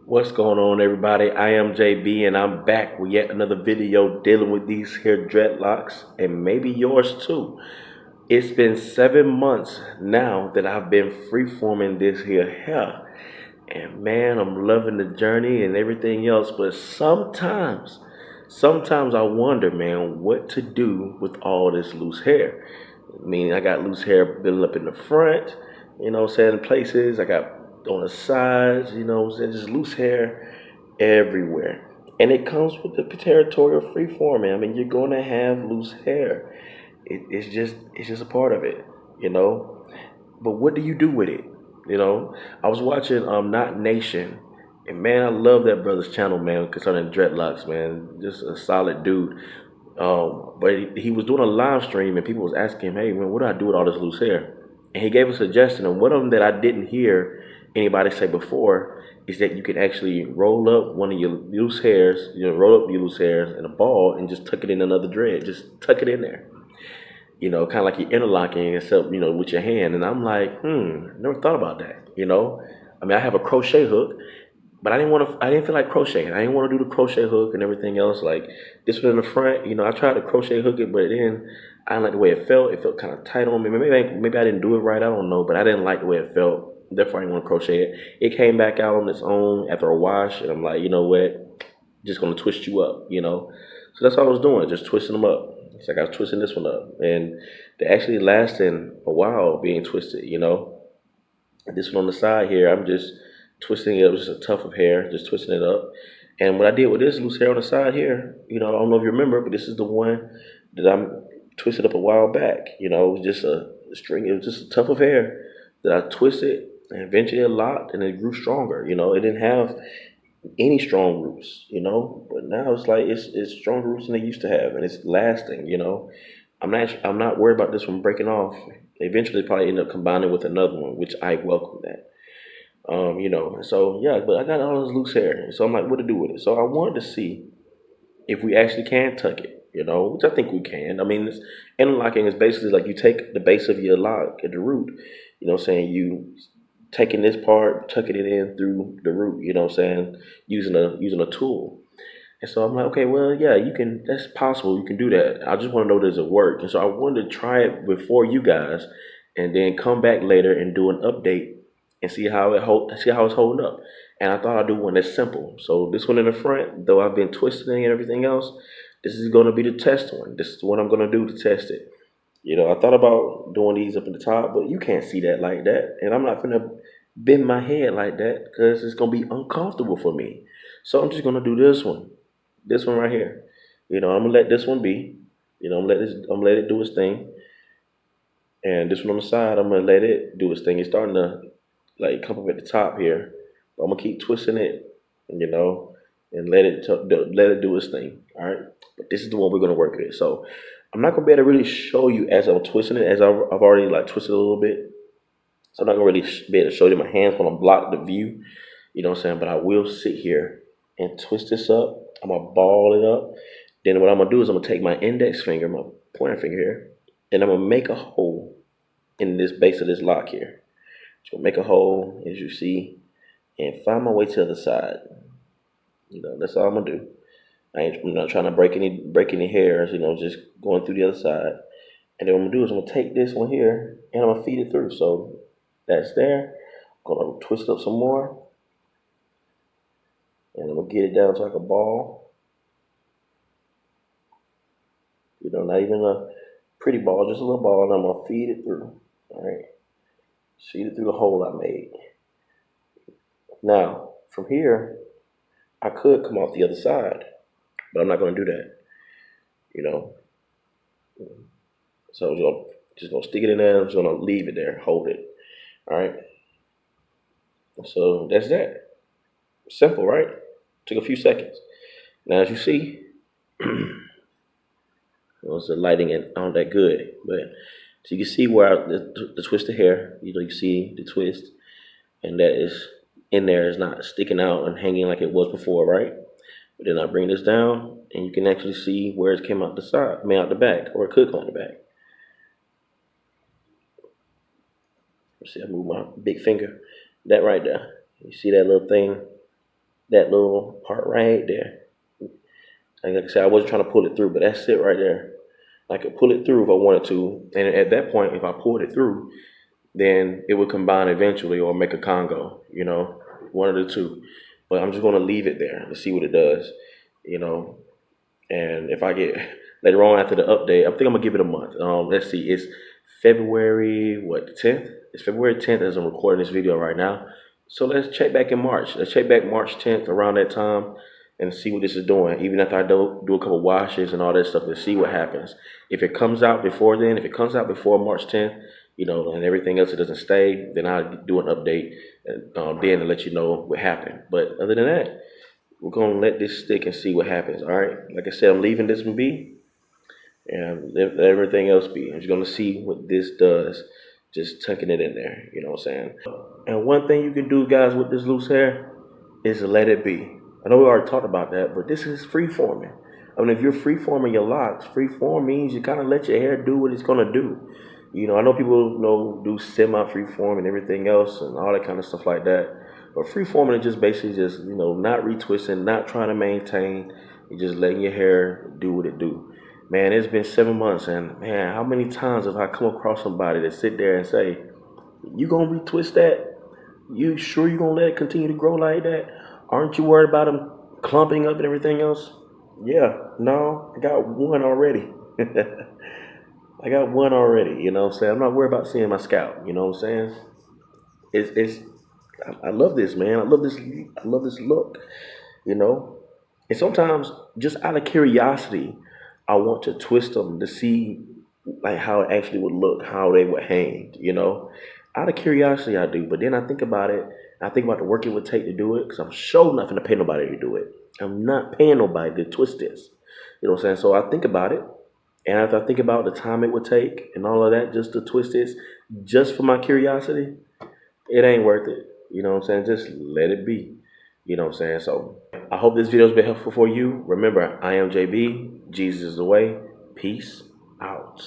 What's going on, everybody? I am JB, and I'm back with yet another video dealing with these here dreadlocks, and maybe yours too. It's been 7 months now that I've been freeforming this here hair, and man, I'm loving the journey and everything else. But sometimes I wonder, man, what to do with all this loose hair. I mean, I got loose hair building up in the front, saying places. I got on the sides, saying just loose hair everywhere. And it comes with the territory of freeforming. I mean, you're going to have loose hair. It's just a part of it, you know. But what do you do with it? I was watching Not Nation, and man, I love that brother's channel, man, concerning dreadlocks, man. Just a solid dude. But he was doing a live stream, and people was asking him, "Hey, man, what do I do with all this loose hair?" And he gave a suggestion, and one of them that I didn't hear anybody say before is that you can actually roll up one of your loose hairs, roll up your loose hairs in a ball and just tuck it in another dread. Just tuck it in there. Kind of like you're interlocking, except with your hand. And I'm like, never thought about that. I mean, I have a crochet hook, but I didn't want to. I didn't feel like crocheting. I didn't want to do the crochet hook and everything else. Like this one in the front, I tried to crochet hook it, but then I didn't like the way it felt. It felt kind of tight on me. Maybe I didn't do it right. I don't know, but I didn't like the way it felt. Therefore, I didn't want to crochet it. It came back out on its own after a wash, and I'm like, you know what? Just gonna twist you up. So that's what I was doing, just twisting them up. It's like I was twisting this one up, and they're actually lasting a while being twisted. This one on the side here, I'm just twisting it up, just a tuft of hair, just twisting it up. And what I did with this loose hair on the side here, I don't know if you remember, but this is the one that I'm twisted up a while back. It was just a string, it was just a tuft of hair that I twisted and eventually it locked and it grew stronger. It didn't have any strong roots. But now it's like it's stronger roots than it used to have, and it's lasting. I'm not worried about this one breaking off. Eventually, probably end up combining with another one, which I welcome that. So yeah, but I got all this loose hair, so I'm like, what to do with it? So I wanted to see if we actually can tuck it, which I think we can. I mean, interlocking is basically like you take the base of your lock at the root, saying you taking this part, tucking it in through the root, saying, using a tool. And so I'm like, okay, well, yeah, you can. That's possible. You can do that. I just want to know does it work. And so I wanted to try it before you guys, and then come back later and do an update and see how it's holding up. And I thought I'd do one that's simple. So this one in the front, though I've been twisting it and everything else, this is going to be the test one. This is what I'm going to do to test it. I thought about doing these up in the top, but you can't see that like that. And I'm not gonna bend my head like that because it's gonna be uncomfortable for me. So I'm just gonna do this one right here. I'm gonna let this one be. I'm gonna let it do its thing. And this one on the side, I'm gonna let it do its thing. It's starting to like come up at the top here. But I'm gonna keep twisting it, and let it do its thing. All right. But this is the one we're gonna work with. So I'm not gonna be able to really show you as I'm twisting it, as I've already like twisted a little bit. So I'm not gonna really be able to show you. My hands gonna block the view. You know what I'm saying? But I will sit here and twist this up. I'm gonna ball it up. Then what I'm gonna do is I'm gonna take my index finger, my pointer finger here, and I'm gonna make a hole in this base of this lock here. So make a hole, as you see, and find my way to the other side. That's all I'm gonna do. I'm not trying to break any hairs, just going through the other side. And then what I'm gonna do is I'm gonna take this one here and I'm gonna feed it through. So that's there. I'm gonna twist it up some more. And I'm gonna get it down to like a ball. Not even a pretty ball, just a little ball, and I'm gonna feed it through. Alright. Feed it through the hole I made. Now, from here, I could come off the other side, but I'm not gonna do that. So I'm just gonna stick it in there. I'm just gonna leave it there, hold it. All right. So that's that. Simple, right? Took a few seconds. Now, as you see, the lighting aren't that good, but so you can see where the twisted hair. You see the twist, and that is in there is not sticking out and hanging like it was before, right? But then I bring this down, and you can actually see where it came out the side, out the back, or it could come out the back. See, I move my big finger. That right there. You see that little thing? That little part right there. Like I said, I wasn't trying to pull it through, but that's it right there. I could pull it through if I wanted to, and at that point, if I pulled it through, then it would combine eventually or make a Congo, one of the two. But I'm just going to leave it there to see what it does, you know. And if I get later on after the update, I think I'm gonna give it a month. Let's see, it's February what, the 10th? It's February 10th as I'm recording this video right now. So let's check back in March. Let's check back March 10th around that time and see what this is doing. Even after I do a couple washes and all that stuff, to see what happens. If it comes out before then, if it comes out before March 10th, and everything else it doesn't stay, then I'll do an update then to let you know what happened. But other than that, we're gonna let this stick and see what happens. All right. Like I said, I'm leaving this one be, and let everything else be. I'm just gonna see what this does. Just tucking it in there. You know what I'm saying? And one thing you can do, guys, with this loose hair is let it be. I know we already talked about that, but this is free forming. I mean, if you're free forming your locks, free form means you kind of let your hair do what it's gonna do. I know people do semi free form and everything else and all that kind of stuff like that. But free forming is just basically just, not retwisting, not trying to maintain. You're just letting your hair do what it do. Man, it's been 7 months, and man, how many times have I come across somebody that sit there and say, you gonna retwist that? You sure you gonna let it continue to grow like that? Aren't you worried about them clumping up and everything else? Yeah, no, I got one already. I got one already, you know what I'm saying? I'm not worried about seeing my scalp, you know what I'm saying? It's I love this, man. I love this look, you know? And sometimes just out of curiosity, I want to twist them to see like how it actually would look, how they would hang. Out of curiosity I do, but then I think about it, I think about the work it would take to do it, because I'm sure nothing to pay nobody to do it. I'm not paying nobody to twist this. You know what I'm saying? So I think about it, and after I think about the time it would take and all of that just to twist this, just for my curiosity, it ain't worth it. You know what I'm saying? Just let it be. You know what I'm saying? So I hope this video has been helpful for you. Remember, I am JB. Jesus is the way. Peace out.